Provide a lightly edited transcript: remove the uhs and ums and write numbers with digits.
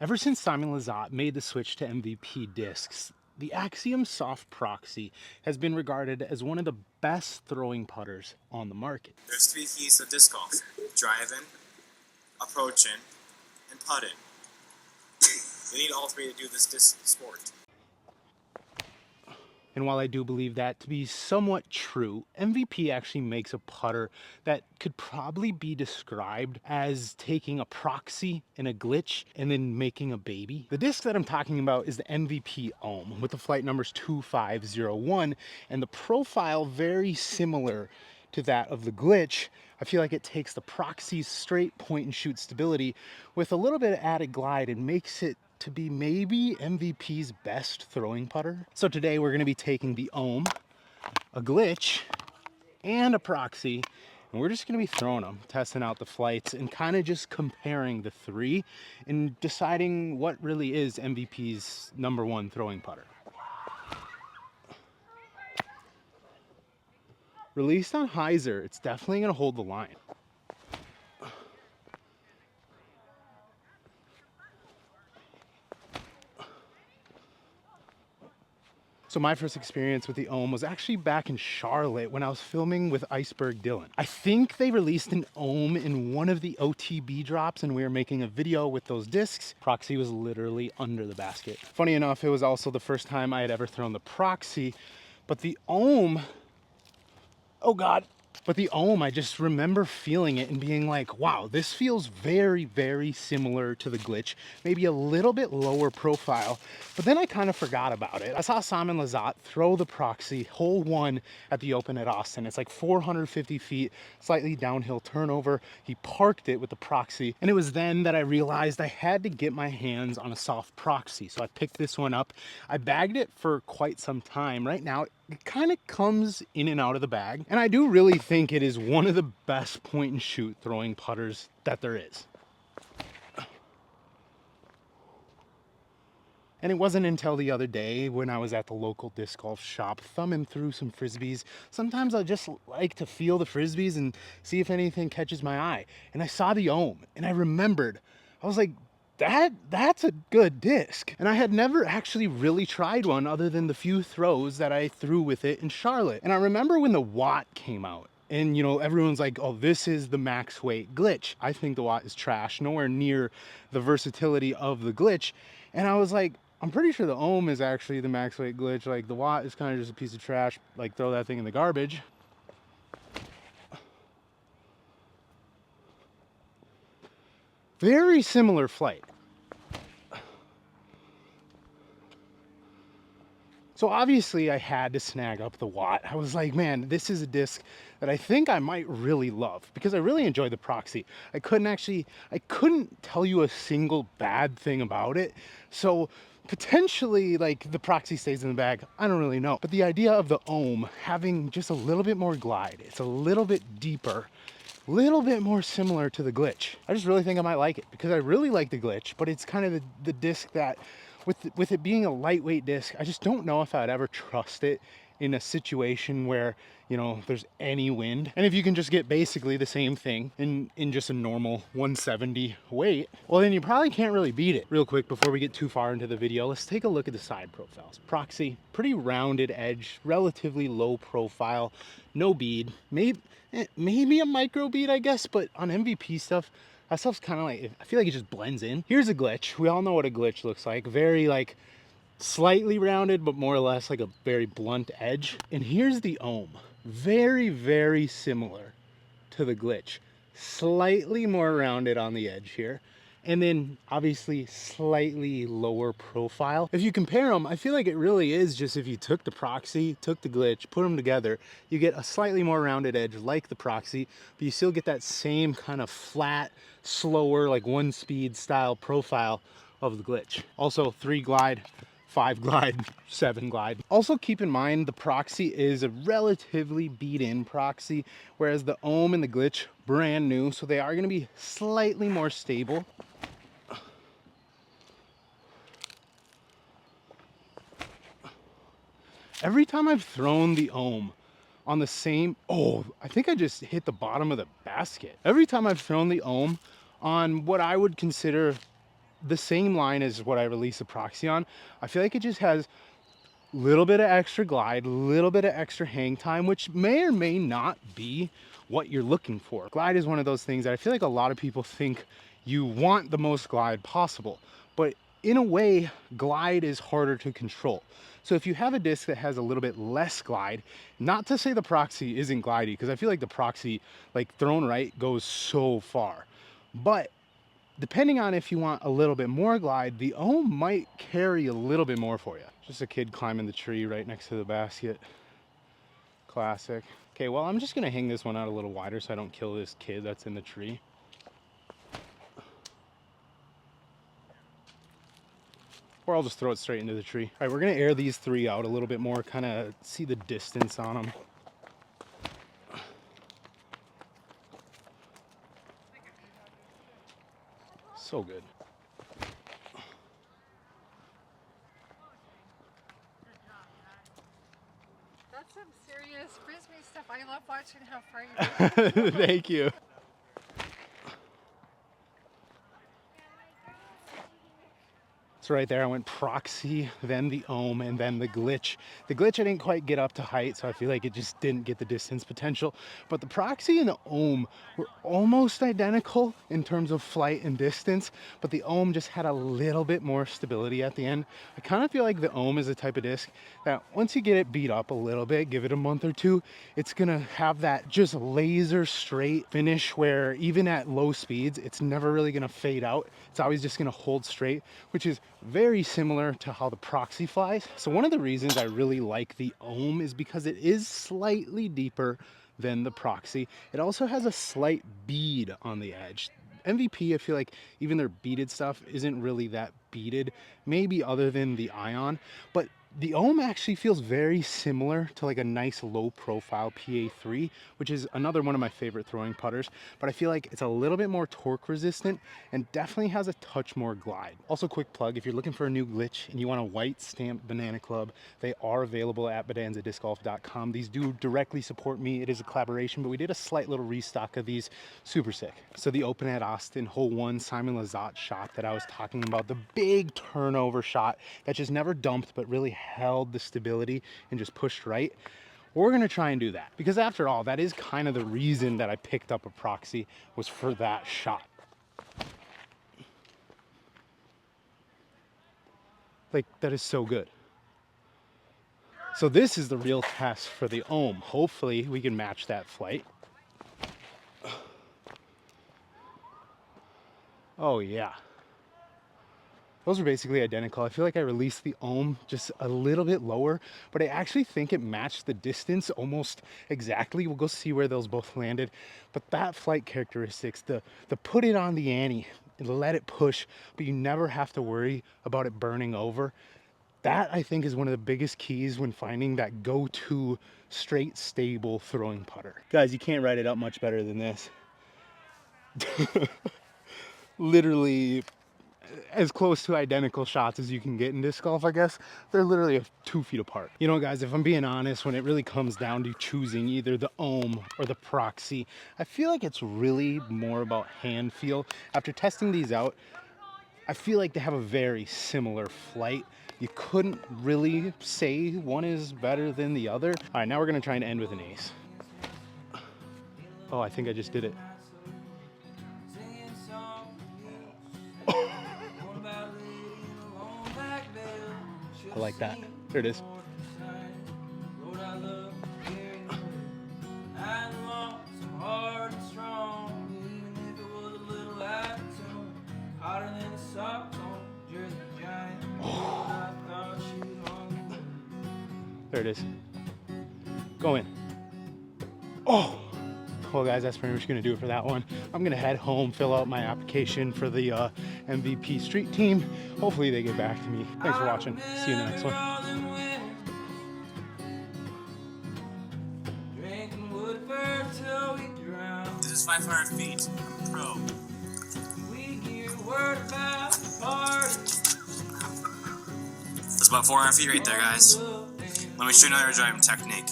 Ever since Simon Lizotte made the switch to MVP discs, the Axiom Soft Proxy has been regarded as one of the best throwing putters on the market. There's three keys to disc golf: driving, approaching, and putting. You need all three to do this disc sport. And while I do believe that to be somewhat true, MVP actually makes a putter that could probably be described as taking a proxy and a glitch and then making a baby. The disc that I'm talking about is the MVP Ohm with the flight numbers 2501 and the profile very similar to that of the glitch. I feel like it takes the proxy's straight point and shoot stability with a little bit of added glide and makes it to be maybe MVP's best throwing putter. So today we're going to be taking the Ohm, a glitch, and a proxy, and we're just going to be throwing them, testing out the flights, and kind of just comparing the three and deciding what really is MVP's #1 throwing putter. Released on hyzer, it's definitely going to hold the line. So my first experience with the Ohm was actually back in Charlotte when I was filming with Iceberg Dylan. I think they released an Ohm in one of the OTB drops and we were making a video with those discs. Proxy was literally under the basket. Funny enough, it was also the first time I had ever thrown the proxy, but the Ohm, oh God. But the Ohm, I just remember feeling it and being like, wow, this feels very, very similar to the glitch. Maybe a little bit lower profile, but then I kind of forgot about it. I saw Simon Lizotte throw the proxy hole 1 at the Open at Austin. It's like 450 feet, slightly downhill turnover. He parked it with the proxy. And it was then that I realized I had to get my hands on a soft proxy. So I picked this one up. I bagged it for quite some time. Right now, it kind of comes in and out of the bag. And I do really think it is one of the best point and shoot throwing putters that there is. And it wasn't until the other day when I was at the local disc golf shop thumbing through some frisbees. Sometimes I just like to feel the frisbees and see if anything catches my eye. And I saw the Ohm and I remembered, I was like, that's a good disc. And I had never actually really tried one other than the few throws that I threw with it in Charlotte. And I remember when the Watt came out. And you know, everyone's like, oh, this is the max weight glitch. I think the Watt is trash, nowhere near the versatility of the glitch. And I was like, I'm pretty sure the Ohm is actually the max weight glitch. Like the Watt is kind of just a piece of trash. Like throw that thing in the garbage. Very similar flight. So obviously I had to snag up the Watt. I was like, man, this is a disc that I think I might really love because I really enjoyed the proxy. I couldn't tell you a single bad thing about it. So potentially like the proxy stays in the bag, I don't really know. But the idea of the Ohm having just a little bit more glide, it's a little bit deeper, little bit more similar to the glitch. I just really think I might like it because I really like the glitch, but it's kind of the disc that with it being a lightweight disc, I just don't know if I'd ever trust it in a situation where, you know, there's any wind. And if you can just get basically the same thing in just a normal 170 weight, well then you probably can't really beat it. Real quick, before we get too far into the video, let's take a look at the side profiles. Proxy, pretty rounded edge, relatively low profile, no bead, maybe a micro bead, I guess, but on MVP stuff, that stuff's kind of like, I feel like it just blends in. Here's a glitch. We all know what a glitch looks like. Very like slightly rounded, but more or less like a very blunt edge. And here's the Ohm. Very, very similar to the glitch. Slightly more rounded on the edge here. And then obviously slightly lower profile. If you compare them, I feel like it really is just if you took the proxy, took the glitch, put them together, you get a slightly more rounded edge like the proxy, but you still get that same kind of flat, slower, like 1-speed style profile of the glitch. Also 3 glide, 5 glide, 7 glide. Also keep in mind the proxy is a relatively beat-in proxy, whereas the Ohm and the glitch, brand new, so they are going to be slightly more stable. Every time I've thrown the Ohm on the same, oh, I think I just hit the bottom of the basket. Every time I've thrown the Ohm on what I would consider the same line as what I released the Proxy on. I feel like it just has a little bit of extra glide, a little bit of extra hang time, which may or may not be what you're looking for. Glide is one of those things that I feel like a lot of people think you want the most glide possible, but in a way, glide is harder to control. So if you have a disc that has a little bit less glide, not to say the Proxy isn't glidey, because I feel like the Proxy, like thrown right, goes so far. But depending on if you want a little bit more glide, the Ohm might carry a little bit more for you. Just a kid climbing the tree right next to the basket. Classic. Okay, well, I'm just gonna hang this one out a little wider so I don't kill this kid that's in the tree. Or I'll just throw it straight into the tree. All right, we're gonna air these three out a little bit more, kind of see the distance on them. So good. That's some serious frisbee stuff. I love watching how far you go. Thank you. So right there, I went Proxy, then the Ohm, and then the Glitch. The Glitch I didn't quite get up to height, so I feel like it just didn't get the distance potential. But the Proxy and the Ohm were almost identical in terms of flight and distance, but the Ohm just had a little bit more stability at the end. I kind of feel like the Ohm is the type of disc that once you get it beat up a little bit, give it a month or two, it's gonna have that just laser straight finish where even at low speeds, it's never really gonna fade out. It's always just gonna hold straight, which is very similar to how the Proxy flies. So one of the reasons I really like the Ohm is because it is slightly deeper than the Proxy. It also has a slight bead on the edge. MVP, I feel like even their beaded stuff isn't really that beaded, maybe other than the Ion, but the Ohm actually feels very similar to like a nice low profile PA3, which is another one of my favorite throwing putters, but I feel like it's a little bit more torque resistant and definitely has a touch more glide. Also, quick plug, if you're looking for a new glitch and you want a white stamped Banana Club, they are available at bodanzadiscgolf.com. These do directly support me. It is a collaboration, but we did a slight little restock of these. Super sick. So the Open at Austin, hole one, Simon Lizotte shot that I was talking about, the big turnover shot that just never dumped, but really held the stability and just pushed right. We're gonna try and do that because after all, that is kind of the reason that I picked up a Proxy, was for that shot. Like, that is so good. So this is the real test for the Ohm. Hopefully we can match that flight. Oh yeah. Those are basically identical. I feel like I released the Ohm just a little bit lower, but I actually think it matched the distance almost exactly. We'll go see where those both landed. But that flight characteristics, the put it on the ante and let it push, but you never have to worry about it burning over. That, I think, is one of the biggest keys when finding that go-to straight, stable throwing putter. Guys, you can't write it up much better than this. Literally as close to identical shots as you can get in disc golf, I guess. They're literally 2 feet apart. You know, guys, if I'm being honest, when it really comes down to choosing either the Ohm or the Proxy, I feel like it's really more about hand feel. After testing these out, I feel like they have a very similar flight. You couldn't really say one is better than the other. All right, now we're gonna try and end with an ace. Oh, I think I just did it. I like that. There it is. There it is. Go in. Oh! Well, guys, that's pretty much going to do it for that one. I'm going to head home, fill out my application for the MVP Street team. Hopefully they get back to me. Thanks for watching. See you in the next one. This is 500 feet. I'm a pro. That's about 400 feet right there, guys. Let me show you another driving technique.